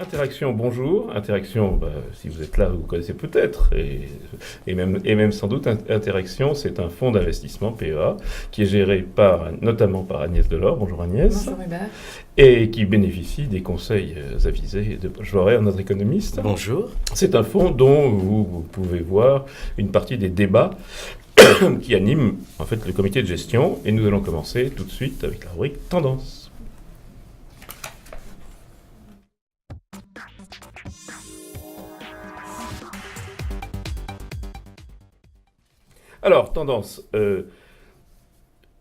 Interaction, bonjour. Interaction, si vous êtes là, vous connaissez peut-être, et même sans doute, Interaction, c'est un fonds d'investissement, PEA, qui est géré notamment par Agnès Delors. Bonjour Agnès. Bonjour Hubert. Et qui bénéficie des conseils avisés de Paul Joret, notre économiste. Bonjour. C'est un fonds dont vous pouvez voir une partie des débats qui animent en fait le comité de gestion. Et nous allons commencer tout de suite avec la rubrique Tendance. Alors, tendance.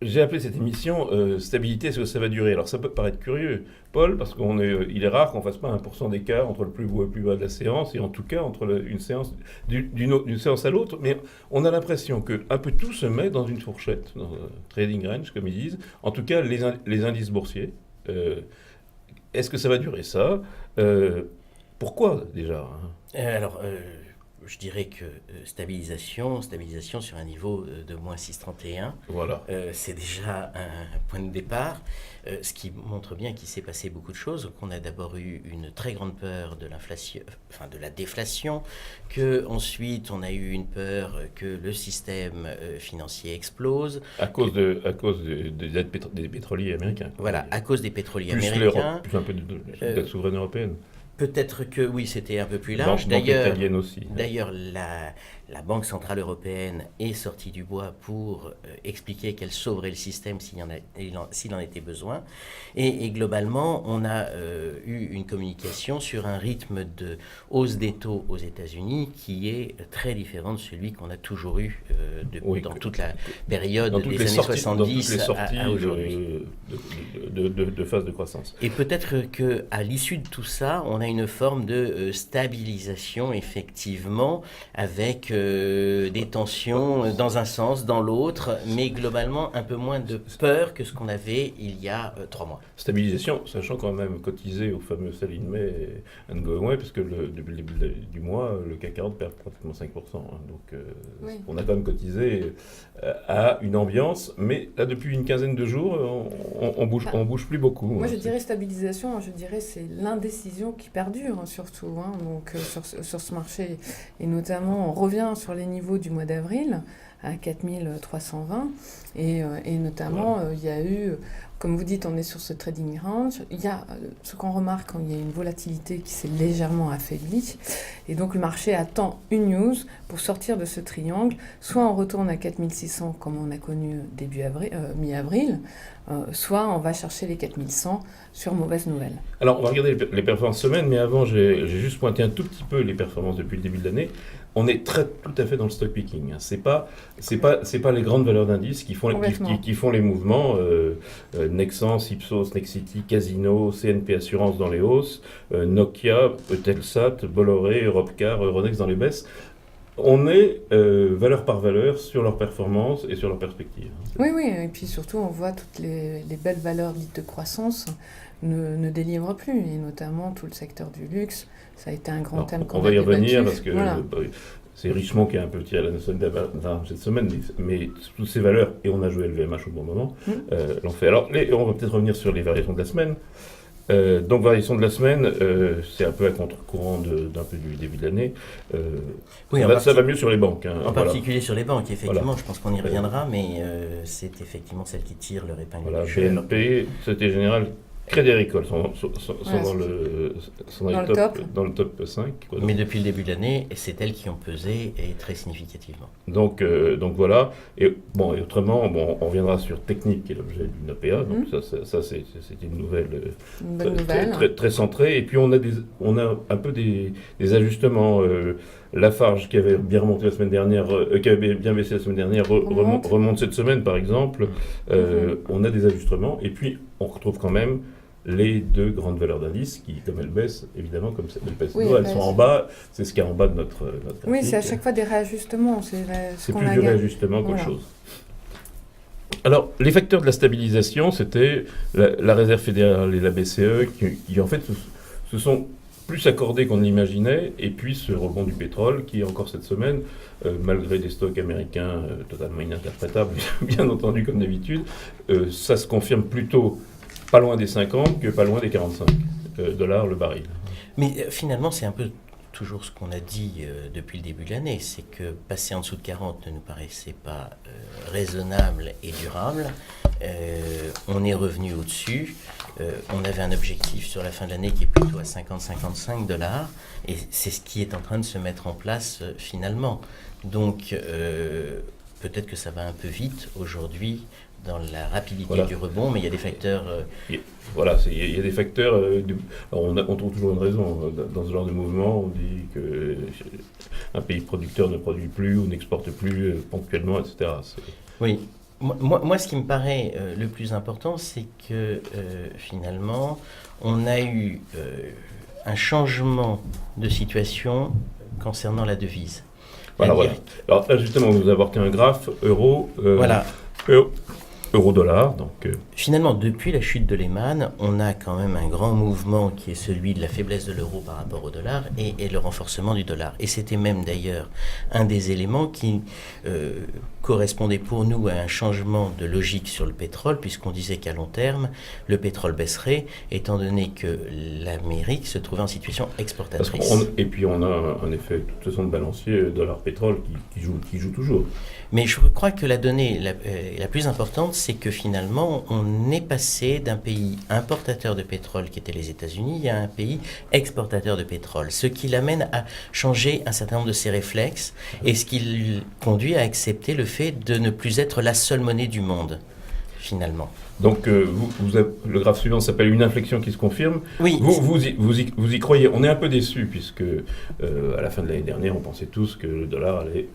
J'ai appelé cette émission Stabilité, est-ce que ça va durer? Alors, ça peut paraître curieux, Paul, parce qu'il est rare qu'on ne fasse pas 1% d'écart entre le plus haut et le plus bas de la séance, et en tout cas entre une séance d'une séance à l'autre. Mais on a l'impression qu'un peu tout se met dans une fourchette, dans un trading range, comme ils disent. En tout cas, les indices boursiers. Est-ce que ça va durer, ça? Pourquoi, déjà? Je dirais que stabilisation sur un niveau de moins 6,31, voilà. C'est déjà un point de départ, ce qui montre bien qu'il s'est passé beaucoup de choses. Qu'on a d'abord eu une très grande peur de l'inflation, enfin de la déflation, qu'ensuite on a eu une peur que le système financier explose. À cause des pétroliers américains. Voilà, à cause des pétroliers plus américains. Plus un peu de la souveraine européenne. Peut-être que oui, c'était un peu plus large. Banque italienne aussi. D'ailleurs, la Banque Centrale Européenne est sortie du bois pour expliquer qu'elle sauverait le système s'il en était besoin. Et globalement, on a eu une communication sur un rythme de hausse des taux aux États-Unis qui est très différent de celui qu'on a toujours eu dans toute la période des années 70 à aujourd'hui. De phase de croissance. Et peut-être qu'à l'issue de tout ça, on a une forme de stabilisation, effectivement, avec des tensions dans un sens, dans l'autre, mais globalement un peu moins de peur que ce qu'on avait il y a 3 mois. Stabilisation, sachant qu'on a même cotisé au fameux sell in May and go away, parce que depuis le début du mois, le CAC 40 perd pratiquement 5%. Donc oui. On a quand même cotisé à une ambiance, mais là, depuis une quinzaine de jours, on bouge plus beaucoup. Moi, je dirais stabilisation, c'est l'indécision qui perdure, surtout, donc, sur ce marché. Et notamment, on revient sur les niveaux du mois d'avril, à 4320. Et notamment, il y a eu, comme vous dites, on est sur ce trading range. Il y a ce qu'on remarque quand il y a une volatilité qui s'est légèrement affaiblie. Et donc, le marché attend une news pour sortir de ce triangle. Soit on retourne à 4600, comme on a connu mi-avril, soit on va chercher les 4100 sur mauvaise nouvelle. Alors, on va regarder les performances semaine, mais avant, j'ai juste pointé un tout petit peu les performances depuis le début de l'année. On est tout à fait dans le stock picking. C'est pas les grandes valeurs d'indices qui font les mouvements. Nexans, Ipsos, Nexity, Casino, CNP Assurance dans les hausses, Nokia, Eutelsat, Bolloré, Europcar, Euronext dans les baisses. On est valeur par valeur sur leur performance et sur leur perspective. Oui, et puis surtout, on voit toutes les belles valeurs dites de croissance ne délivrent plus, et notamment tout le secteur du luxe. Ça a été un grand thème qu'on a débattu. On va y revenir parce que c'est Richemont qui a un peu tiré la sonnette cette semaine, mais toutes ces valeurs, et on a joué LVMH au bon moment, l'ont fait. Alors, on va peut-être revenir sur les variations de la semaine. Donc, variation de la semaine, c'est un peu à contre-courant d'un peu du début de l'année. Ça va mieux sur les banques. En particulier sur les banques, effectivement, je pense qu'on y reviendra, mais c'est effectivement celle qui tire leur épingle du jeu. BNP, Société Générale, Crédit Agricole sont dans le top 5. Mais depuis le début de l'année, c'est elles qui ont pesé et très significativement. Donc voilà. Et autrement, on reviendra sur technique qui est l'objet d'une APA. Donc ça c'est une nouvelle, très centrée. Et puis on a un peu des ajustements. Lafarge qui avait bien remonté la semaine dernière, qui avait bien baissé la semaine dernière, remonte cette semaine par exemple. On a des ajustements. Et puis on retrouve quand même les deux grandes valeurs d'indice qui, comme elles baissent, évidemment, comme elles baissent, elles sont en bas, c'est ce qui est en bas de notre graphique. Oui, c'est à chaque fois des réajustements. C'est plus du réajustement qu'autre chose. Alors, les facteurs de la stabilisation, c'était la Réserve fédérale et la BCE qui en fait, se sont plus accordés qu'on ne l'imaginait, et puis ce rebond du pétrole qui, encore cette semaine, malgré des stocks américains totalement ininterprétables, bien entendu, comme d'habitude, ça se confirme plutôt pas loin des 50 que pas loin des 45 $ le baril. Mais finalement, c'est un peu toujours ce qu'on a dit depuis le début de l'année, c'est que passer en dessous de 40 ne nous paraissait pas raisonnable et durable. On est revenu au-dessus. On avait un objectif sur la fin de l'année qui est plutôt à 50-55 $, et c'est ce qui est en train de se mettre en place finalement. Donc peut-être que ça va un peu vite aujourd'hui dans la rapidité du rebond, mais il y a des facteurs... Voilà, il y a des facteurs... on trouve toujours une raison. Dans ce genre de mouvement, on dit qu'un pays producteur ne produit plus ou n'exporte plus ponctuellement, etc. Oui. Moi, ce qui me paraît le plus important, c'est que finalement, on a eu un changement de situation concernant la devise. Voilà. Alors là, justement, vous apportez un graphe euro... voilà. Euro-dollar, donc... Finalement, depuis la chute de Lehman, on a quand même un grand mouvement qui est celui de la faiblesse de l'euro par rapport au dollar et le renforcement du dollar. Et c'était même d'ailleurs un des éléments qui correspondait pour nous à un changement de logique sur le pétrole, puisqu'on disait qu'à long terme, le pétrole baisserait, étant donné que l'Amérique se trouvait en situation exportatrice. Et puis on a un effet, de toute façon, de balancier dollar-pétrole qui joue toujours. Mais je crois que la donnée la plus importante, c'est que finalement, on est passé d'un pays importateur de pétrole, qui était les États-Unis, à un pays exportateur de pétrole. Ce qui l'amène à changer un certain nombre de ses réflexes et ce qui conduit à accepter le fait de ne plus être la seule monnaie du monde, finalement. Donc, le graphe suivant s'appelle une inflexion qui se confirme. Oui. Vous y croyez. On est un peu déçus, puisque à la fin de l'année dernière, on pensait tous que le dollar allait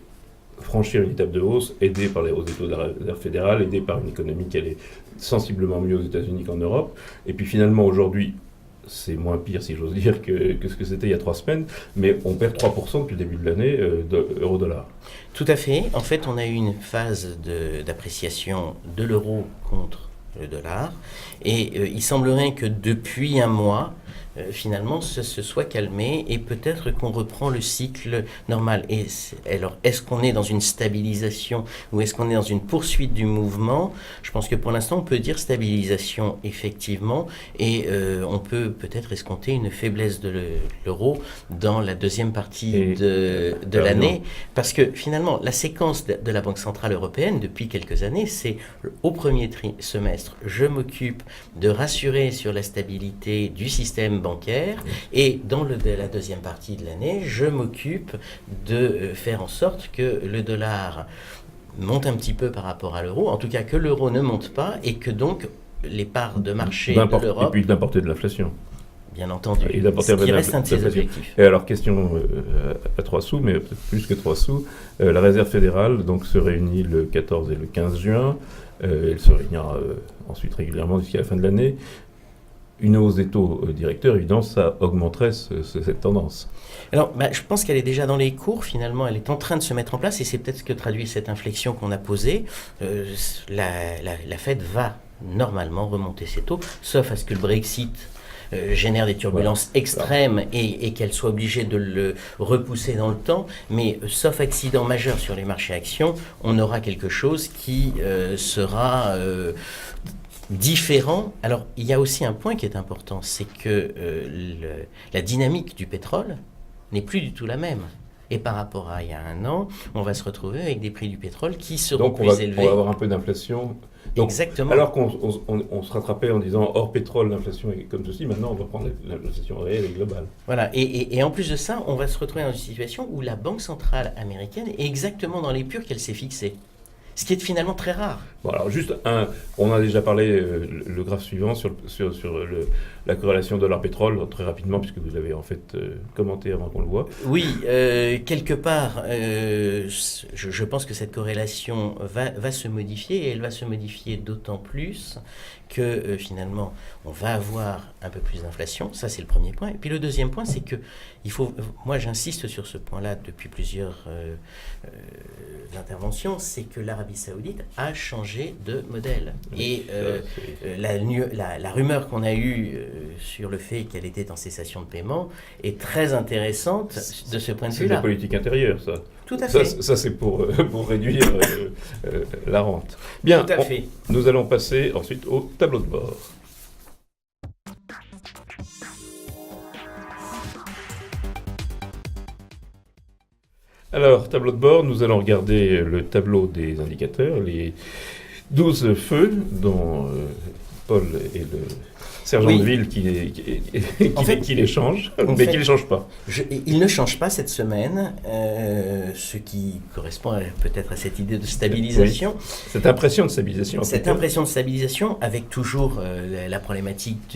franchir une étape de hausse, aidé par les hausses des taux de la Réserve fédérale, aidé par une économie qui allait sensiblement mieux aux États-Unis qu'en Europe. Et puis finalement, aujourd'hui, c'est moins pire, si j'ose dire, que ce que c'était il y a 3 semaines, mais on perd 3% depuis le début de l'année euro-dollar. Tout à fait. En fait, on a eu une phase d'appréciation de l'euro contre le dollar, et il semblerait que depuis un mois, finalement, ce soit calmé et peut-être qu'on reprend le cycle normal. Et alors, est-ce qu'on est dans une stabilisation ou est-ce qu'on est dans une poursuite du mouvement? Je pense que pour l'instant, on peut dire stabilisation, effectivement, et on peut peut-être escompter une faiblesse de l'euro dans la deuxième partie de l'année, parce que finalement, la séquence de la Banque Centrale Européenne, depuis quelques années, c'est au premier semestre, je m'occupe de rassurer sur la stabilité du système bancaire, et dans la deuxième partie de l'année, je m'occupe de faire en sorte que le dollar monte un petit peu par rapport à l'euro, en tout cas que l'euro ne monte pas, et que donc les parts de marché de l'Europe... Et puis d'importer de l'inflation. Bien entendu, ce qui reste un de ses objectifs. Et alors, question à 3 sous, mais peut-être plus que 3 sous, la Réserve fédérale donc, se réunit le 14 et le 15 juin, elle se réunira ensuite régulièrement jusqu'à la fin de l'année. Une hausse des taux directeurs, évidemment, ça augmenterait cette tendance. Alors, je pense qu'elle est déjà dans les cours, finalement, elle est en train de se mettre en place, et c'est peut-être ce que traduit cette inflexion qu'on a posée. La Fed va normalement remonter ses taux, sauf à ce que le Brexit génère des turbulences extrêmes et qu'elle soit obligée de le repousser dans le temps, mais sauf accident majeur sur les marchés actions, on aura quelque chose qui sera... différent. Alors, il y a aussi un point qui est important, c'est que la dynamique du pétrole n'est plus du tout la même. Et par rapport à il y a un an, on va se retrouver avec des prix du pétrole qui seront plus élevés. Donc, on va avoir un peu d'inflation. Donc, exactement. Alors qu'on se rattrapait en disant hors pétrole, l'inflation est comme ceci, maintenant on va prendre l'inflation réelle et globale. Voilà, et en plus de ça, on va se retrouver dans une situation où la Banque centrale américaine est exactement dans l'épure qu'elle s'est fixée. Ce qui est finalement très rare. Bon, alors juste on a déjà parlé, le graphe suivant, sur la corrélation dollar-pétrole, très rapidement, puisque vous l'avez en fait commenté avant qu'on le voit. Oui, quelque part, je pense que cette corrélation va se modifier, et elle va se modifier d'autant plus que finalement, on va avoir un peu plus d'inflation. Ça, c'est le premier point. Et puis le deuxième point, c'est que moi j'insiste sur ce point-là depuis plusieurs interventions, c'est que l'Arabie Saoudite a changé de modèle. Et la rumeur qu'on a eue sur le fait qu'elle était en cessation de paiement est très intéressante de ce point de vue-là. C'est de la politique intérieure, ça. Tout à fait. Ça c'est pour réduire la rente. Bien, tout à fait. Nous allons passer ensuite au tableau de bord. Alors, tableau de bord, nous allons regarder le tableau des indicateurs, les 12 feux dont Paul est le sergent de ville qui les change, mais qui ne les change pas. Il ne change pas cette semaine, ce qui correspond peut-être à cette idée de stabilisation. Oui, cette impression de stabilisation. Cette impression de stabilisation, avec toujours la problématique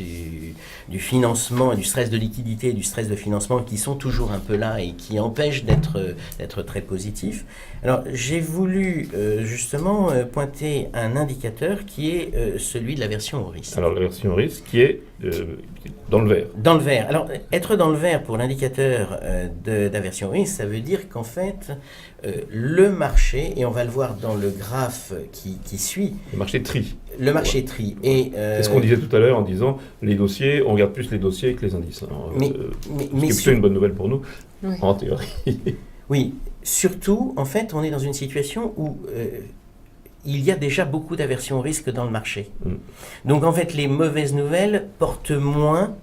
du financement, du stress de liquidité et du stress de financement qui sont toujours un peu là et qui empêchent d'être très positifs. Alors, j'ai voulu justement pointer un indicateur qui est celui de l'aversion au risque. Alors, l'aversion au risque qui est dans le vert. Dans le vert. Alors, être dans le vert pour l'indicateur d'aversion au risque, ça veut dire qu'en fait, le marché, et on va le voir dans le graphe qui suit... Le marché trie. Le marché trie. C'est ce qu'on disait tout à l'heure en disant, les dossiers, on regarde plus les dossiers que les indices. Mais c'est plutôt une bonne nouvelle pour nous, oui. En théorie. Oui, surtout, en fait, on est dans une situation où... il y a déjà beaucoup d'aversion au risque dans le marché. Donc en fait, les mauvaises nouvelles portent moins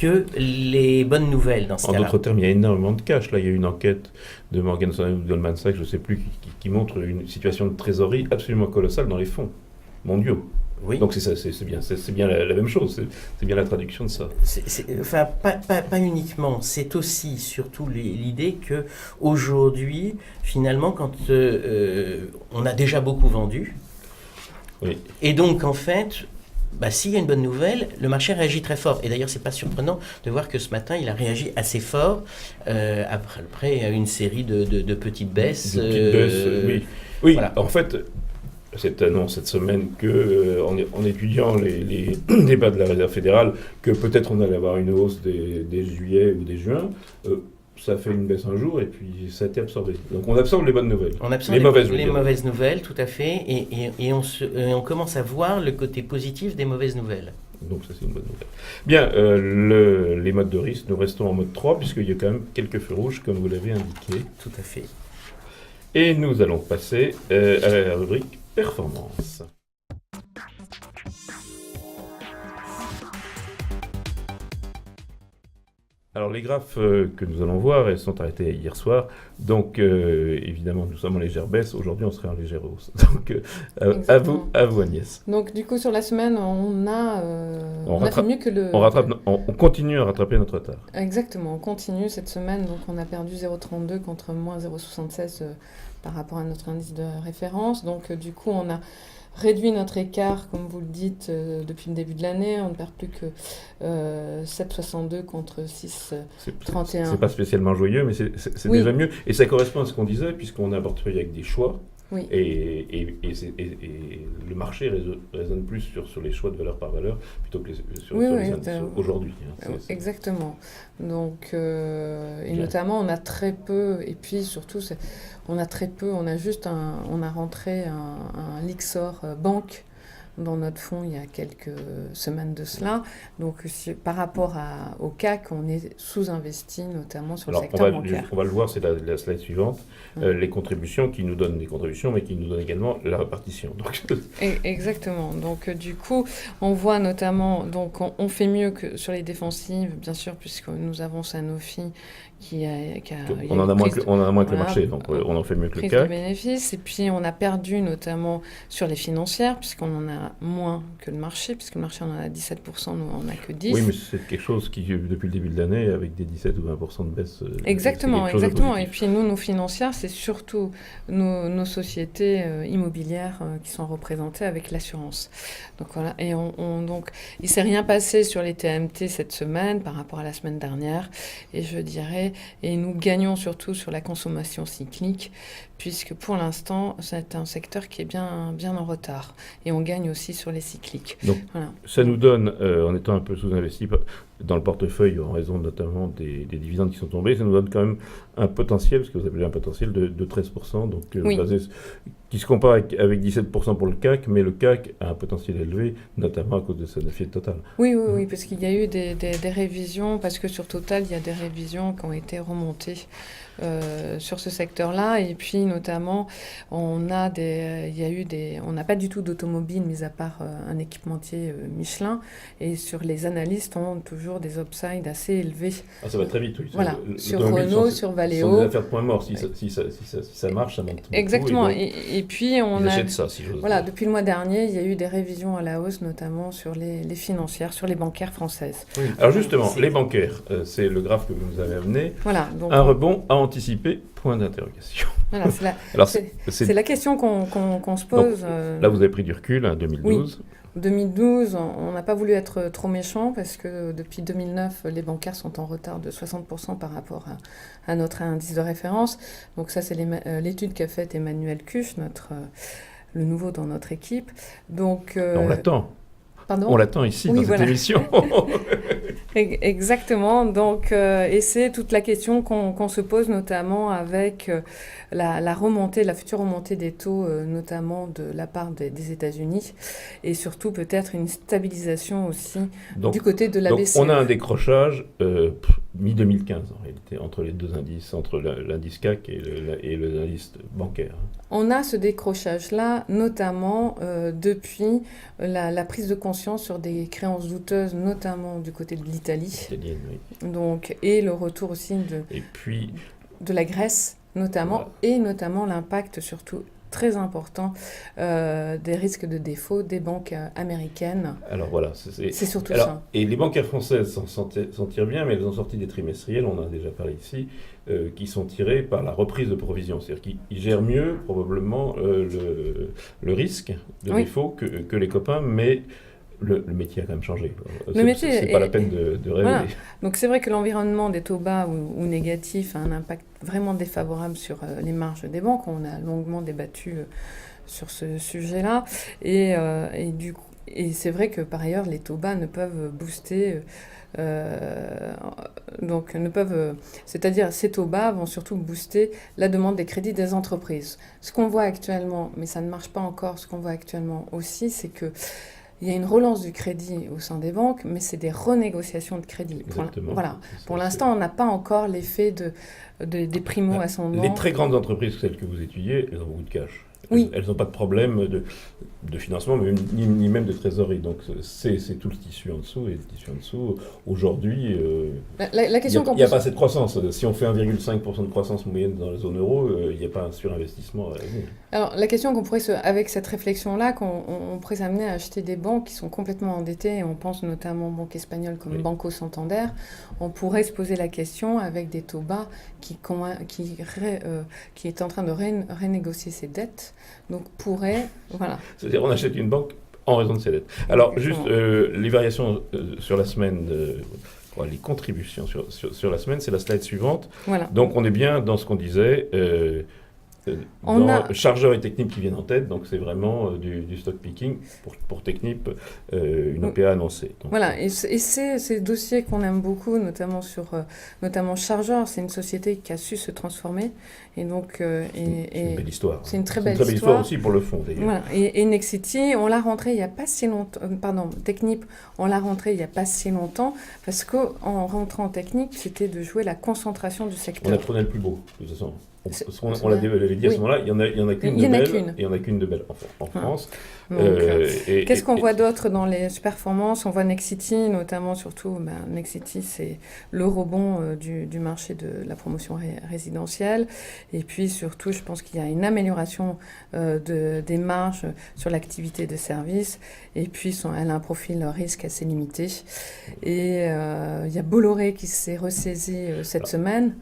que les bonnes nouvelles dans ce cas-là. En d'autres termes, il y a énormément de cash. Là, il y a une enquête de Morgan Stanley ou Goldman Sachs, je ne sais plus, qui montre une situation de trésorerie absolument colossale dans les fonds mondiaux. Oui. Donc c'est bien la même chose, c'est bien la traduction de ça. Enfin, pas uniquement, c'est aussi surtout l'idée que aujourd'hui, finalement, quand on a déjà beaucoup vendu, oui. Et donc en fait, s'il y a une bonne nouvelle, le marché réagit très fort. Et d'ailleurs, c'est pas surprenant de voir que ce matin, il a réagi assez fort après une série de petites baisses. Oui. Voilà. En fait, cette annonce cette semaine que, en étudiant les débats de la Réserve fédérale, que peut-être on allait avoir une hausse dès juillet ou dès juin, ça fait une baisse un jour et puis ça a été absorbé. Donc on absorbe les bonnes nouvelles. On absorbe les mauvaises nouvelles, tout à fait, et on commence à voir le côté positif des mauvaises nouvelles. Donc ça c'est une bonne nouvelle. Bien, les modes de risque, nous restons en mode 3 puisqu'il y a quand même quelques feux rouges comme vous l'avez indiqué. Tout à fait. Et nous allons passer à la rubrique performance. Alors les graphes que nous allons voir, elles sont arrêtées hier soir, donc évidemment nous sommes en légère baisse, aujourd'hui on serait en légère hausse. Donc à vous Agnès. Donc du coup sur la semaine on a fait mieux que le... On continue à rattraper notre retard. Exactement, on continue cette semaine, donc on a perdu 0,32 contre moins 0,76 par rapport à notre indice de référence, donc du coup on a réduit notre écart, comme vous le dites, depuis le début de l'année. On ne perd plus que 7,62 contre 6,31. C'est pas spécialement joyeux, mais c'est oui. Déjà mieux. Et ça correspond à ce qu'on disait, puisqu'on a un portefeuille avec des choix. Oui. Et le marché résonne plus sur les choix de valeur par valeur plutôt que sur les indices aujourd'hui. Exactement. Donc, et notamment, on a très peu, et puis surtout, on a juste on a rentré un Lyxor banque dans notre fonds il y a quelques semaines de cela. Donc, par rapport au CAC, on est sous-investi, notamment sur le secteur bancaire. On va le voir, c'est la slide suivante. Les contributions qui nous donnent des contributions, mais qui nous donnent également la répartition. Donc... Exactement. Donc, du coup, on voit notamment... Donc, on fait mieux que sur les défensives, bien sûr, puisque nous avons Sanofi on en a moins que le marché, donc on en fait mieux que le CAC. Bénéfice, et puis on a perdu notamment sur les financières, puisqu'on en a moins que le marché, puisque le marché en a 17%, nous on n'a que 10%. Oui, mais c'est quelque chose qui, depuis le début de l'année, avec des 17 ou 20% de baisse... Exactement. Et puis nous, nos financières, c'est surtout nos sociétés immobilières qui sont représentées avec l'assurance. Donc voilà, et donc il ne s'est rien passé sur les TMT cette semaine par rapport à la semaine dernière, et je dirais et nous gagnons surtout sur la consommation cyclique, puisque pour l'instant, c'est un secteur qui est bien en retard. Et on gagne aussi sur les cycliques. Donc, voilà. Ça nous donne, en étant un peu sous-investi dans le portefeuille, en raison notamment des dividendes qui sont tombés, ça nous donne quand même un potentiel, ce que vous appelez un potentiel de 13%, donc, oui. Qui se compare avec 17% pour le CAC, mais le CAC a un potentiel élevé, notamment à cause de Sanofi Total. Oui, parce qu'il y a eu des révisions, parce que sur Total, il y a des révisions qui ont été remontées sur ce secteur-là, et puis notamment, on n'a pas du tout d'automobile, mis à part un équipementier Michelin, et sur les analystes, on toujours toujours des upsides assez élevés. Ah, ça va très vite, oui. Voilà, sur Renault, sur Valeo. Ce sont des affaires de point mort. Si ça marche, ça monte beaucoup. Exactement. Et puis, on achètent ça, si j'ose dire. Depuis le mois dernier, il y a eu des révisions à la hausse, notamment sur les financières, sur les bancaires françaises. Oui. Alors justement, les bancaires, c'est le graphe que vous nous avez amené. Voilà, donc, un rebond à anticiper, point d'interrogation. Voilà, c'est la question qu'on se pose. Donc, là, vous avez pris du recul, 2012. Oui. 2012, on n'a pas voulu être trop méchant parce que depuis 2009, les bancaires sont en retard de 60% par rapport à notre indice de référence. Donc ça, c'est l'étude qu'a faite Emmanuel Kuch, le nouveau dans notre équipe. Donc, on l'attend. Pardon ? On l'attend ici, dans cette émission. Exactement. Donc, et c'est toute la question qu'on se pose, notamment avec la future remontée des taux, notamment de la part des États-Unis, et surtout peut-être une stabilisation aussi du côté de la BCE. Donc, on a un décrochage mi-2015, en réalité, entre les deux indices, entre l'indice CAC et l'indice bancaire. On a ce décrochage-là, notamment depuis la prise de conscience sur des créances douteuses, notamment du côté de l'Italie. Italienne, oui. Donc, et le retour aussi de la Grèce, notamment, voilà. Et notamment l'impact surtout très important des risques de défaut des banques américaines. Alors voilà, c'est surtout ça. Et les bancaires françaises s'en tirent bien, mais elles ont sorti des trimestriels, on en a déjà parlé ici, qui sont tirés par la reprise de provisions. C'est-à-dire qu'ils gèrent mieux probablement le risque de défaut que les copains, mais le métier a quand même changé. C'est pas la peine de rêver. Voilà. Donc c'est vrai que l'environnement des taux bas ou négatifs a un impact vraiment défavorable sur les marges des banques. On a longuement débattu sur ce sujet-là. Et c'est vrai que par ailleurs, les taux bas ne peuvent booster... c'est-à-dire ces taux bas vont surtout booster la demande des crédits des entreprises. Ce qu'on voit actuellement, mais ça ne marche pas encore, ce qu'on voit actuellement aussi, c'est que il y a une relance du crédit au sein des banques, mais c'est des renégociations de crédit. Pour l'instant, on n'a pas encore l'effet des primo-ascendants. Les très grandes entreprises, celles que vous étudiez, elles ont beaucoup de cash. Oui. Elles n'ont pas de problème de financement, ni même de trésorerie. Donc c'est tout le tissu en dessous. Et le tissu en dessous, aujourd'hui, il n'y a pas assez de croissance. Si on fait 1,5% de croissance moyenne dans la zone euro, il n'y a pas un surinvestissement à venir. Alors la question qu'on pourrait, avec cette réflexion-là, qu'on pourrait s'amener à acheter des banques qui sont complètement endettées, et on pense notamment aux banques espagnoles comme Banco Santander, on pourrait se poser la question avec des taux bas qui est en train de renégocier ses dettes. Donc pourrait, voilà. C'est-à-dire on achète une banque en raison de ses dettes. Alors juste les variations sur la semaine, les contributions sur la semaine, c'est la slide suivante. Voilà. Donc on est bien dans ce qu'on disait. Chargeurs et Technip qui viennent en tête, donc c'est vraiment du stock picking pour Technip, une OPA annoncée. Donc, voilà, et c'est ces dossiers qu'on aime beaucoup, notamment Chargeurs, c'est une société qui a su se transformer, et donc c'est une belle histoire. C'est une très belle histoire aussi pour le fond d'ailleurs. Voilà. Et Nexity, on l'a rentré il n'y a pas si longtemps, Technip, on l'a rentré il n'y a pas si longtemps, parce qu'en rentrant en Technip, c'était de jouer la concentration du secteur. On apprenait le plus beau, de toute façon. On l'avait dit à ce moment-là, il n'y en a qu'une de belle, et il n'y en a qu'une de belle en France. Qu'est-ce qu'on voit d'autre dans les performances ? On voit Nexity, notamment, surtout, Nexity, c'est le rebond du marché de la promotion résidentielle. Et puis, surtout, je pense qu'il y a une amélioration des marges sur l'activité de service. Et puis, elle a un profil risque assez limité. Et il y a Bolloré qui s'est ressaisi cette semaine,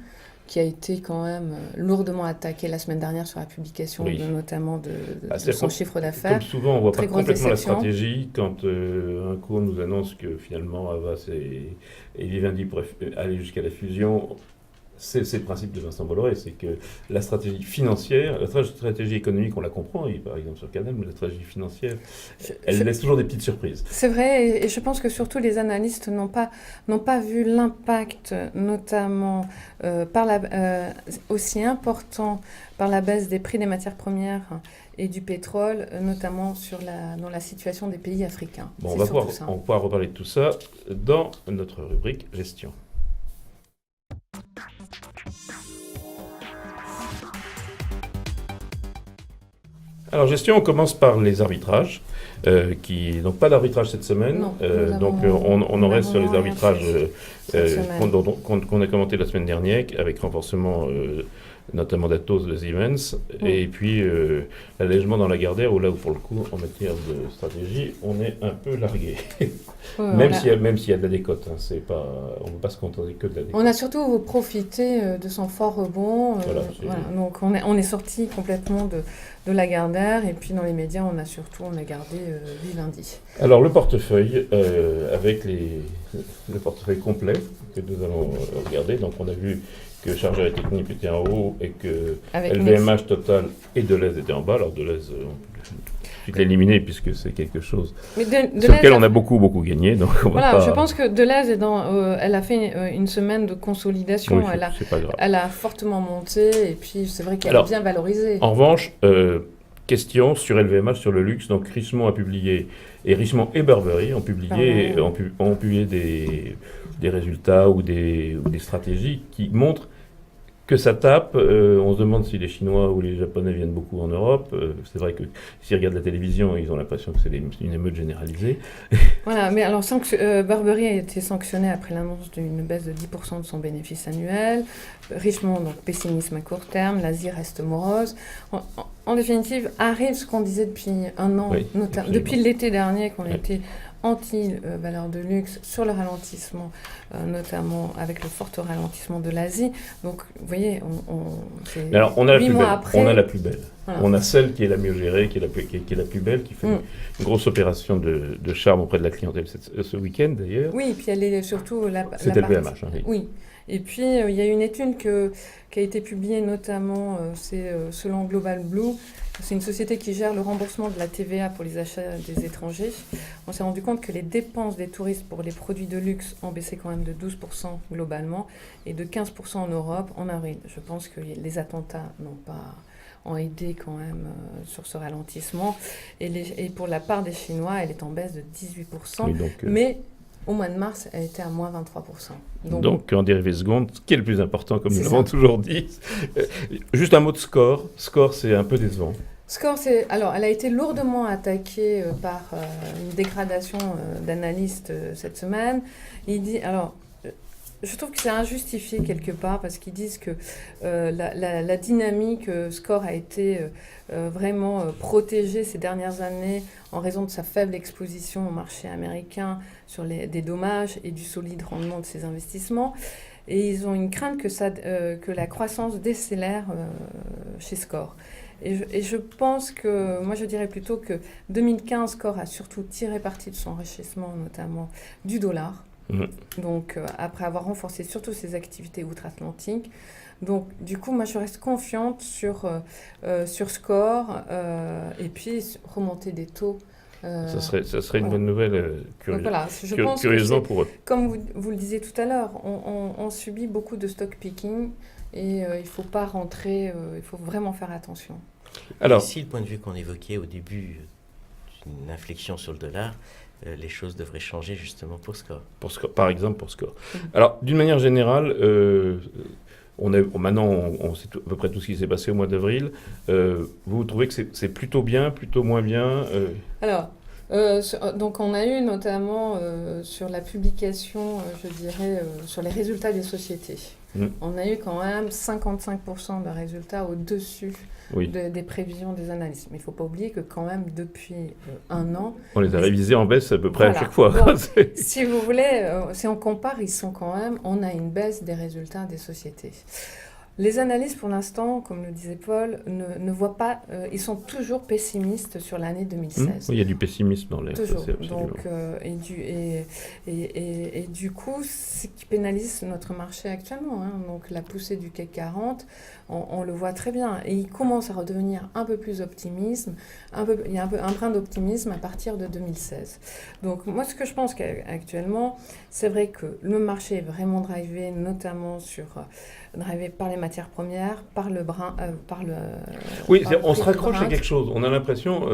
qui a été quand même lourdement attaqué la semaine dernière sur la publication notamment de son chiffre d'affaires. Comme souvent, on ne voit pas complètement la stratégie quand un cours nous annonce que finalement Havas et Vivendi pourraient aller jusqu'à la fusion. C'est le principe de Vincent Bolloré, c'est que la stratégie financière, la stratégie économique, on la comprend, par exemple sur Canal, mais la stratégie financière, elle laisse toujours des petites surprises. C'est vrai, et je pense que surtout les analystes n'ont pas vu l'impact, notamment aussi important par la baisse des prix des matières premières et du pétrole, notamment dans la situation des pays africains. Bon, on pourra reparler de tout ça dans notre rubrique gestion. Alors gestion, on commence par les arbitrages. Donc pas d'arbitrage cette semaine. Non, on en reste sur les arbitrages qu'on a commentés la semaine dernière, avec renforcement notamment d'Atos de Siemens, et puis l'allègement dans la Lagardère, où là, pour le coup, en matière de stratégie, on est un peu largué. Même s'il y a de la décote, hein, on ne peut pas se contenter que de la décote. On a surtout profité de son fort rebond. Donc on est sorti complètement de Lagardère, et puis dans les médias, on a gardé Vivendi. Alors le portefeuille, avec le portefeuille complet que nous allons regarder, donc on a vu que Chargeur et Technique était en haut et que LVMH, Total et Deleuze étaient en bas. Alors Deleuze, on peut l'éliminer puisque c'est quelque chose sur lequel on a beaucoup gagné. Donc je pense que Deleuze elle a fait une semaine de consolidation. Oui, c'est pas grave. Elle a fortement monté, et puis c'est vrai qu'elle est bien valorisée. En revanche, question sur LVMH, sur le luxe. Donc Richemont a publié, et Richemont et Burberry ont publié des résultats ou des stratégies qui montrent que ça tape. On se demande si les Chinois ou les Japonais viennent beaucoup en Europe. C'est vrai que s'ils regardent la télévision, ils ont l'impression que c'est une émeute généralisée. Voilà, mais alors Burberry a été sanctionné après l'annonce d'une baisse de 10% de son bénéfice annuel. Richemont, donc pessimisme à court terme. L'Asie reste morose. En définitive, arrive ce qu'on disait depuis un an, depuis l'été dernier, qu'on était anti-valeur de luxe sur le ralentissement, notamment avec le fort ralentissement de l'Asie. Donc, vous voyez, alors, on a la plus belle. Après, on a la plus belle. Voilà. On a celle qui est la mieux gérée, qui est la plus belle, qui fait une grosse opération de charme auprès de la clientèle ce week-end, d'ailleurs. Oui, et puis elle est surtout c'est LVMH. Oui. Et puis, il y a une étude qui a été publiée notamment, c'est selon Global Blue. C'est une société qui gère le remboursement de la TVA pour les achats des étrangers. On s'est rendu compte que les dépenses des touristes pour les produits de luxe ont baissé quand même de 12% globalement et de 15% en Europe en avril. Je pense que les attentats ont aidé quand même sur ce ralentissement. Et pour la part des Chinois, elle est en baisse de 18%. Oui, mais au mois de mars, elle était à moins 23%. Donc en dérivé seconde, ce qui est le plus important, comme nous l'avons toujours dit. Juste un mot de Score. Score, c'est un peu décevant. Score, elle a été lourdement attaquée par une dégradation d'analystes cette semaine. Je trouve que c'est injustifié quelque part, parce qu'ils disent que la dynamique Score a été vraiment protégée ces dernières années en raison de sa faible exposition au marché américain sur des dommages et du solide rendement de ses investissements. Et ils ont une crainte que la croissance décélère chez Score. Et je pense que, moi je dirais plutôt que 2015, Score a surtout tiré parti de son enrichissement, notamment du dollar. Donc, après avoir renforcé surtout ses activités outre-Atlantique. Donc, du coup, moi, je reste confiante sur Score et puis remonter des taux. Ça serait une bonne nouvelle, curieusement pour eux. Comme vous le disiez tout à l'heure, on subit beaucoup de stock picking et il ne faut pas rentrer, il faut vraiment faire attention. Alors, si le point de vue qu'on évoquait au début d'une inflexion sur le dollar, les choses devraient changer justement pour Score. Par exemple pour Score. Alors, d'une manière générale, maintenant on sait à peu près tout ce qui s'est passé au mois d'avril. Vous trouvez que c'est plutôt bien, plutôt moins bien Alors, donc on a eu notamment sur la publication, je dirais, sur les résultats des sociétés. On a eu quand même 55% de résultats au-dessus des prévisions des analystes. Mais il ne faut pas oublier que quand même depuis un an... On les a révisés en baisse à peu près à chaque fois. Donc, si vous voulez, si on compare, on a une baisse des résultats des sociétés. Les analystes, pour l'instant, comme le disait Paul, ne voient pas... ils sont toujours pessimistes sur l'année 2016. Il y a du pessimisme dans les... Toujours. Donc, et du coup, c'est ce qui pénalise notre marché actuellement. Donc, la poussée du CAC 40, on le voit très bien. Et il commence à redevenir un peu plus optimiste. Il y a un brin d'optimisme à partir de 2016. Donc, moi, ce que je pense qu'actuellement, c'est vrai que le marché est vraiment drivé, notamment drivé par les matières premières, par le brin... oui, on se raccroche à quelque chose. On a l'impression...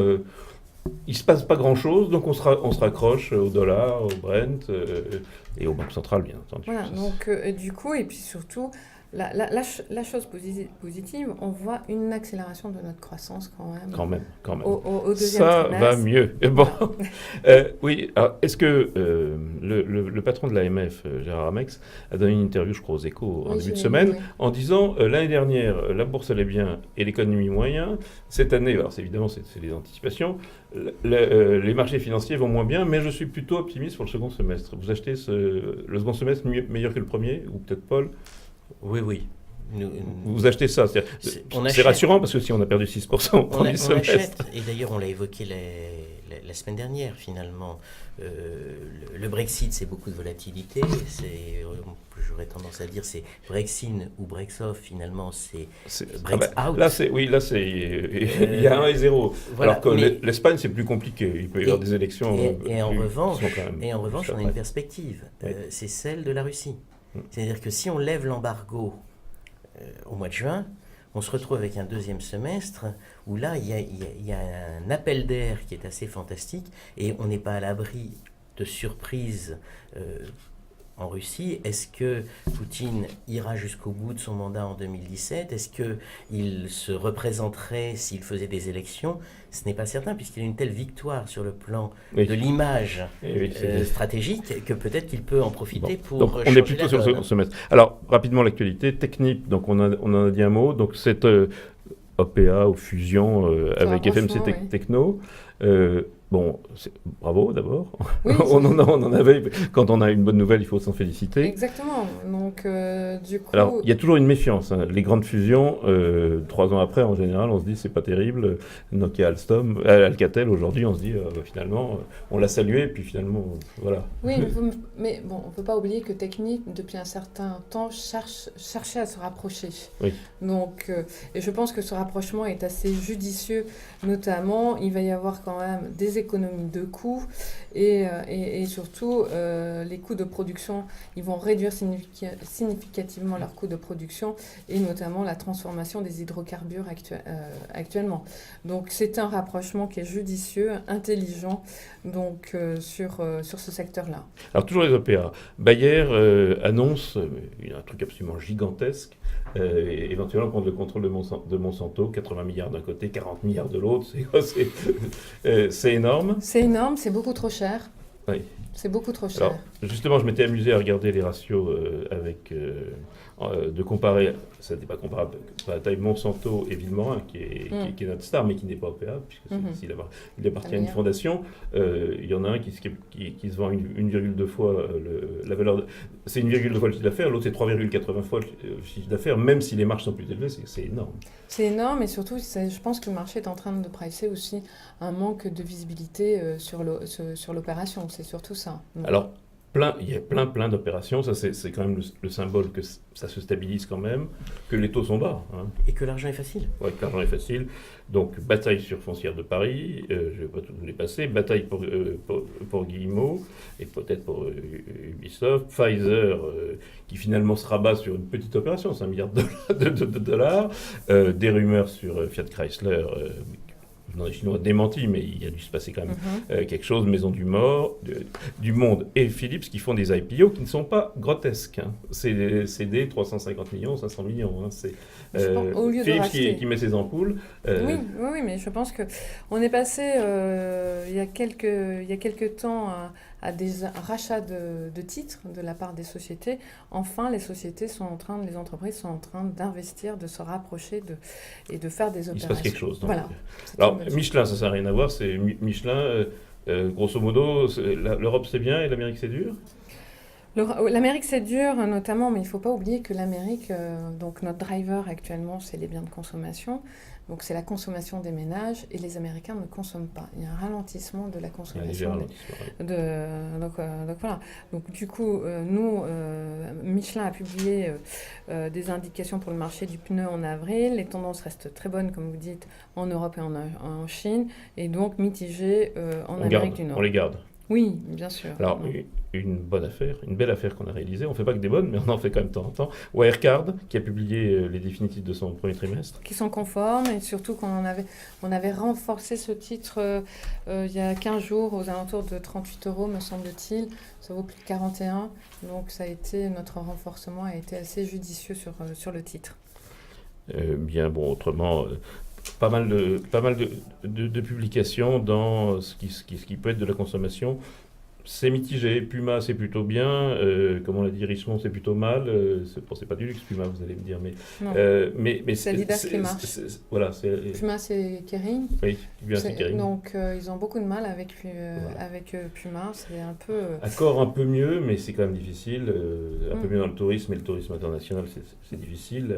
il ne se passe pas grand-chose, donc on se raccroche au dollar, au Brent et aux banques centrales, bien entendu. Voilà, donc du coup, et puis surtout, La chose positive, on voit une accélération de notre croissance quand même. Quand même. Au deuxième ça trimestre. va mieux. Bon. Oui, alors, est-ce que le patron de l'AMF, Gérard Amex, a donné une interview, je crois, aux Échos en début de semaine, en disant l'année dernière, la bourse allait bien et l'économie moyen. Cette année, alors évidemment, c'est des anticipations, les marchés financiers vont moins bien, mais je suis plutôt optimiste pour le second semestre. Vous achetez le second semestre meilleur que le premier, ou peut-être Paul? Oui. Vous achetez ça, c'est rassurant parce que si on a perdu 6% au premier semestre. Achète, et d'ailleurs on l'a évoqué la semaine dernière finalement, le Brexit c'est beaucoup de volatilité, j'aurais tendance à dire c'est Brexit ou Brexoff finalement, c'est Brex out. Là il y a 1 et 0, voilà, alors que l'Espagne c'est plus compliqué, il peut y avoir des élections. Et en revanche on a une perspective, c'est celle de la Russie. C'est-à-dire que si on lève l'embargo au mois de juin, on se retrouve avec un deuxième semestre où là, il y a un appel d'air qui est assez fantastique et on n'est pas à l'abri de surprises en Russie. Est-ce que Poutine ira jusqu'au bout de son mandat en 2017 ? Est-ce qu'il se représenterait s'il faisait des élections ? Ce n'est pas certain, puisqu'il a une telle victoire sur le plan de l'image stratégique que peut-être qu'il peut en profiter pour donc on est plutôt sur le second semestre. Alors, rapidement, l'actualité technique, donc on en a dit un mot. Donc, cette OPA ou fusion avec FMC Techno, bon, bravo d'abord. Oui, on en avait. Quand on a une bonne nouvelle, il faut s'en féliciter. Exactement. Donc, du coup. Alors, il y a toujours une méfiance. Hein. Les grandes fusions, 3 ans après, en général, on se dit c'est pas terrible. Nokia, Alstom, Alcatel, aujourd'hui, on se dit finalement, on l'a salué, puis finalement, voilà. Oui, mais bon, on ne peut pas oublier que Technip, depuis un certain temps, cherchait à se rapprocher. Oui. Donc, et je pense que ce rapprochement est assez judicieux. Notamment, il va y avoir quand même des économies de coûts et surtout les coûts de production, ils vont réduire significativement leurs coûts de production et notamment la transformation des hydrocarbures actuellement. Donc c'est un rapprochement qui est judicieux, intelligent donc sur ce secteur-là. Alors toujours les OPA. Bayer annonce un truc absolument gigantesque. Éventuellement prendre le contrôle de Monsanto, 80 milliards d'un côté, 40 milliards de l'autre, c'est énorme. C'est énorme, c'est beaucoup trop cher. Oui. C'est beaucoup trop cher. Alors, justement, je m'étais amusé à regarder les ratios de comparer, ça n'était pas comparable, la taille Monsanto et Villemorin, qui est notre star, mais qui n'est pas OPA, puisque il appartient à une fondation. Il y en a un qui se vend 1,2 fois la valeur. C'est 1,2 fois le chiffre d'affaires, l'autre c'est 3,80 fois le chiffre d'affaires, même si les marges sont plus élevées, c'est énorme. C'est énorme et surtout, je pense que le marché est en train de pricer aussi un manque de visibilité sur l'opération. C'est surtout ça. Donc. Alors, il y a plein d'opérations, ça c'est quand même le symbole que ça se stabilise quand même, que les taux sont bas. Hein. Et que l'argent est facile. Oui, que l'argent est facile. Donc, bataille sur Foncière de Paris, je ne vais pas tous les passer, bataille pour Guillemot, et peut-être pour Ubisoft, Pfizer, qui finalement se rabat sur une petite opération, c'est $1 milliard de dollars, des rumeurs sur Fiat Chrysler, les Chinois démenti, mais il y a dû se passer quand même quelque chose, Maison du Monde et Philips qui font des IPO qui ne sont pas grotesques. Hein. C'est des 350 millions, 500 millions. Hein. C'est Philips qui met ses ampoules. Oui, mais je pense qu'on est passé il y a quelques temps à des rachats de titres de la part des sociétés. Enfin, les entreprises sont en train d'investir, de se rapprocher et de faire des opérations. Il se passe quelque chose. Donc. Voilà. Alors, Michelin, ça n'a rien à voir. C'est Michelin, grosso modo, l'Europe c'est bien et l'Amérique c'est dur. L'Amérique c'est dur notamment, mais il ne faut pas oublier que l'Amérique, donc notre driver actuellement, c'est les biens de consommation. Donc c'est la consommation des ménages et les Américains ne consomment pas. Il y a un ralentissement de la consommation. Donc voilà. Donc du coup, nous, Michelin a publié des indications pour le marché du pneu en avril. Les tendances restent très bonnes, comme vous dites, en Europe et en Chine, et donc mitigées en Amérique du Nord. On les garde. Oui, bien sûr. Alors, une bonne affaire, une belle affaire qu'on a réalisée. On ne fait pas que des bonnes, mais on en fait quand même de temps en temps. Wirecard, qui a publié les définitifs de son premier trimestre. Qui sont conformes, et surtout qu'on on avait renforcé ce titre il y a 15 jours, aux alentours de 38 €, me semble-t-il. Ça vaut plus de 41. Donc, notre renforcement a été assez judicieux sur le titre. Bien, bon, autrement, pas mal de publications dans ce qui peut être de la consommation. C'est mitigé. Puma, c'est plutôt bien. Comme on l'a dit, Richemont, c'est plutôt mal. C'est pas du luxe, Puma, vous allez me dire. Mais c'est Adidas qui marche. Voilà, Puma, c'est Kering. Oui, bien c'est Kering. Donc, ils ont beaucoup de mal avec Puma. C'est un peu... Accord un peu mieux, mais c'est quand même difficile. Un peu mieux dans le tourisme, et le tourisme international, c'est difficile.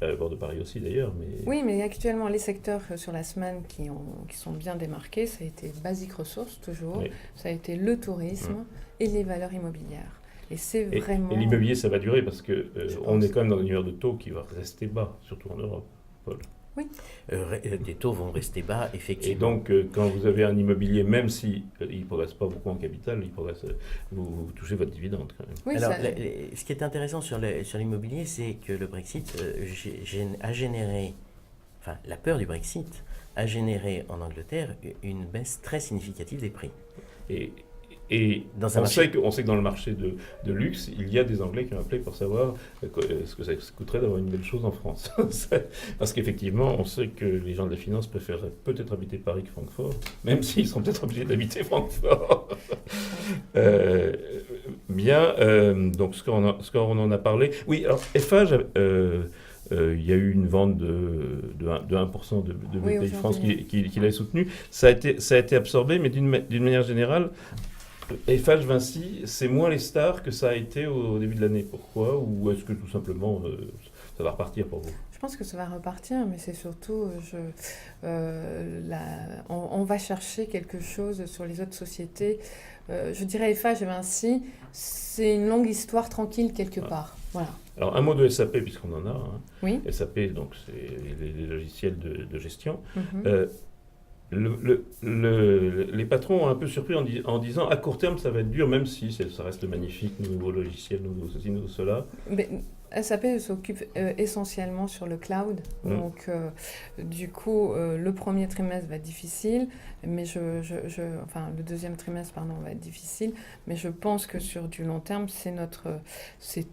À bord de Paris aussi, d'ailleurs. Mais... Oui, mais actuellement, les secteurs sur la semaine qui sont bien démarqués, ça a été Basic Resources, toujours. Oui. Ça a été le tourisme et les valeurs immobilières. Et c'est vraiment... Et l'immobilier, ça va durer parce que on est quand même dans un univers de taux qui va rester bas, surtout en Europe, Paul. Oui. Les taux vont rester bas, effectivement. Et donc, quand vous avez un immobilier, même si il ne progresse pas beaucoup en capital, vous touchez votre dividende quand même. Oui, alors, ce qui est intéressant sur l'immobilier, c'est que le Brexit a généré, enfin, la peur du Brexit a généré en Angleterre une baisse très significative des prix. Et on sait que dans le marché de luxe, il y a des Anglais qui ont appelé pour savoir ce que ça coûterait d'avoir une belle chose en France. Parce qu'effectivement, on sait que les gens de la finance préféreraient peut-être habiter Paris que Francfort, même s'ils sont peut-être obligés d'habiter Francfort. Donc Score, on en a parlé. Oui, alors Eiffage... il y a eu une vente de 1% de BPI France qui l'avait soutenu. Ça a été absorbé, mais d'une manière générale, Eiffage Vinci, c'est moins les stars que ça a été au début de l'année. Pourquoi ? Ou est-ce que tout simplement ça va repartir pour vous ? Je pense que ça va repartir, mais c'est surtout, on va chercher quelque chose sur les autres sociétés. Je dirais Eiffage et Vinci, c'est une longue histoire tranquille quelque part. Voilà. Alors, un mot de SAP, puisqu'on en a. Hein. Oui. SAP, donc, c'est les logiciels de gestion. Mm-hmm. Les patrons ont un peu surpris en disant à court terme, ça va être dur, même si ça reste magnifique, nouveau logiciel, nouveau ceci, nouveau cela. Mais SAP s'occupe essentiellement sur le cloud. Donc, du coup, le premier trimestre va être difficile, mais le deuxième trimestre, va être difficile. Mais je pense que sur du long terme, c'est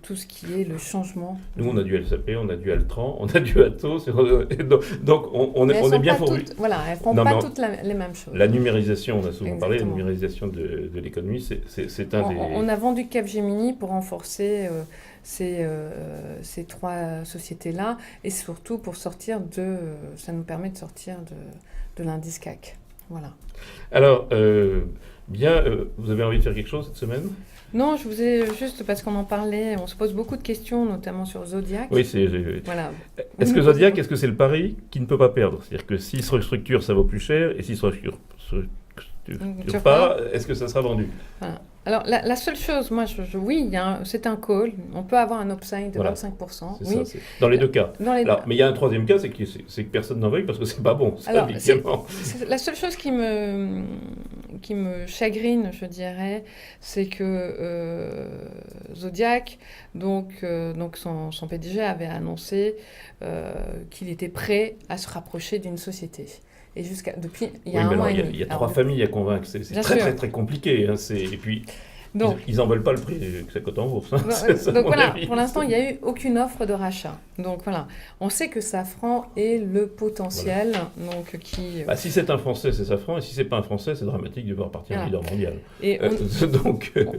tout ce qui est le changement. Nous, on a du SAP, on a du Altran, on a du Atos. Donc, on est bien fourni. Voilà, elles ne font pas toutes les mêmes choses. La numérisation, on a souvent parlé, la numérisation de l'économie, c'est un des... On a vendu Capgemini pour renforcer... ces 3 sociétés-là, et surtout pour sortir ça nous permet de sortir de l'indice CAC. Voilà. Alors, vous avez envie de faire quelque chose cette semaine ? Non, je vous ai juste, parce qu'on en parlait, on se pose beaucoup de questions, notamment sur Zodiac. Oui, voilà. Est-ce que Zodiac, est-ce que c'est le pari qui ne peut pas perdre ? C'est-à-dire que s'il se restructure, ça vaut plus cher, et s'il se restructure pas, est-ce que ça sera vendu ? Voilà. Alors, la seule chose, moi, oui, c'est un call. On peut avoir un upside de 25%. Oui. Ça, dans les deux cas. Mais il y a un troisième cas, c'est que personne n'en veuille parce que c'est pas bon. La seule chose qui me chagrine, je dirais, c'est que Zodiac, donc son PDG avait annoncé qu'il était prêt à se rapprocher d'une société. Et depuis, il y a un mois et demi. Il y a 3 familles à convaincre. C'est très, très, très compliqué. Hein. Et puis, ils n'en veulent pas le prix que ça coûte en bourse. Hein. Donc voilà, pour l'instant, il n'y a eu aucune offre de rachat. Donc voilà, on sait que Safran est le potentiel. Voilà. Donc, si c'est un Français, c'est Safran. Et si ce n'est pas un Français, c'est dramatique de voir partir un leader mondial. Et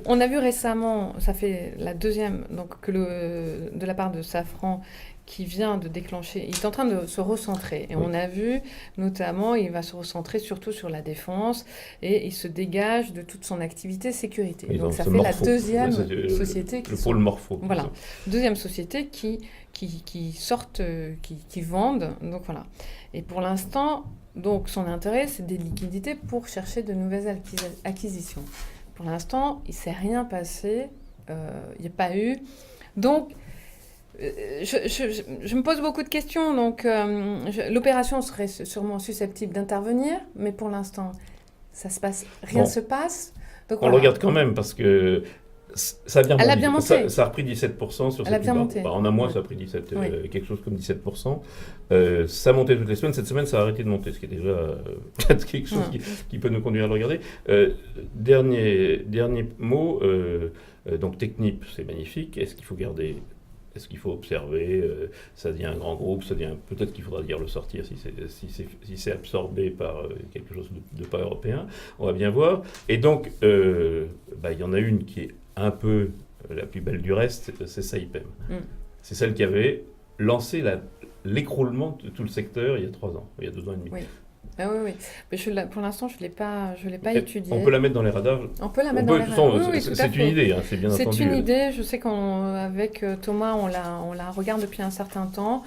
on a vu récemment, ça fait la deuxième, de la part de Safran, qui vient de déclencher, il est en train de se recentrer. Et on a vu, notamment, il va se recentrer surtout sur la défense et il se dégage de toute son activité sécurité. Et donc ça fait la deuxième société. Le pôle morpho. Voilà. Deuxième société qui sortent, qui vendent. Donc voilà. Et pour l'instant, donc son intérêt, c'est des liquidités pour chercher de nouvelles acquisitions. Pour l'instant, il ne s'est rien passé. Il n'y a pas eu. Donc, je me pose beaucoup de questions, donc l'opération serait sûrement susceptible d'intervenir, mais pour l'instant, rien se passe. Donc, on le regarde quand même parce que ça a bien Elle a bien monté. Ça a repris 17% sur Elle a cette bien monté. en un mois, ça a pris quelque chose comme 17%. Ça montait toutes les semaines. Cette semaine, ça a arrêté de monter, ce qui est déjà quelque chose qui peut nous conduire à le regarder. Dernier mot. Donc Technip, c'est magnifique. Est-ce qu'il faut garder? Est-ce qu'il faut observer? Ça devient un grand groupe, peut-être qu'il faudra dire le sortir si c'est absorbé par quelque chose de pas européen. On va bien voir. Et donc, il y en a une qui est un peu la plus belle du reste, c'est Saipem. C'est celle qui avait lancé l'écroulement de tout le secteur il y a 3 ans, il y a 2 ans et demi. Oui. Ah oui. Mais pour l'instant, je l'ai pas étudiée. On peut la mettre dans les radars. On peut la mettre dans les radars. Oui, c'est une idée, c'est bien entendu. C'est une idée. Je sais qu'avec Thomas, on la regarde depuis un certain temps.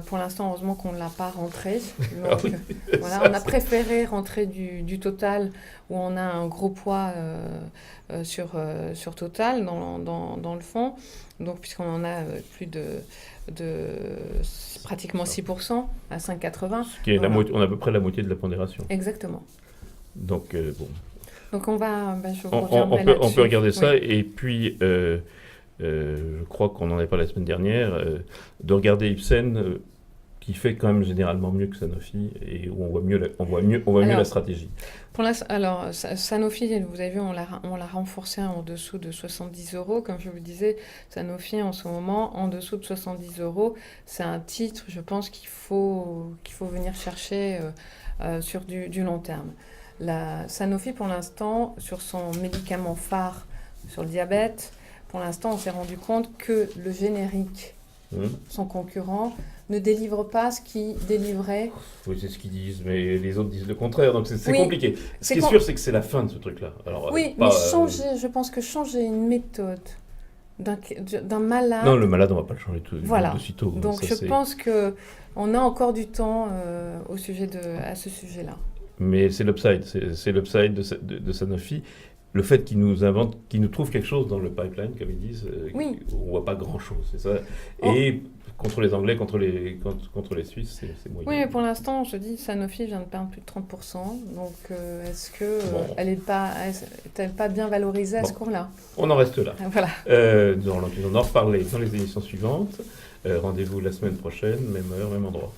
Pour l'instant, heureusement qu'on ne l'a pas rentrée. Donc, voilà, on a préféré rentrer du Total, où on a un gros poids sur Total dans le fond. Donc, puisqu'on en a plus de pratiquement 6% à 5,80. On a à peu près la moitié de la pondération. Exactement. Donc, bon. Donc, on peut regarder ça. Et puis, je crois qu'on n'en avait pas la semaine dernière, de regarder Ipsen, qui fait quand même généralement mieux que Sanofi, et où on voit mieux la stratégie. Alors, Sanofi, vous avez vu, on l'a renforcé en dessous de 70 €. Comme je vous disais, Sanofi, en ce moment, en dessous de 70 €, c'est un titre, je pense, qu'il faut venir chercher sur du long terme. Sanofi, pour l'instant, sur son médicament phare, sur le diabète, pour l'instant, on s'est rendu compte que le générique, son concurrent, ne délivre pas ce qu'il délivrait. Oui, c'est ce qu'ils disent, mais les autres disent le contraire, donc c'est compliqué. Ce qui est sûr, c'est que c'est la fin de ce truc-là. Alors, mais je pense que changer une méthode d'un malade... Non, le malade, on ne va pas le changer de sitôt. Donc je pense qu'on a encore du temps à ce sujet-là. Mais c'est l'upside, c'est l'upside de Sanofi. Le fait qu'ils nous trouvent quelque chose dans le pipeline, comme ils disent, on ne voit pas grand-chose, c'est ça. Et contre les Anglais, contre les Suisses, c'est moyen. Oui, mais pour l'instant, je dis, Sanofi vient de perdre plus de 30%. Donc, est-ce qu'elle n'est pas bien valorisée à ce cours-là? On en reste là. Voilà. Nous allons en reparler dans les émissions suivantes. Rendez-vous la semaine prochaine, même heure, même endroit.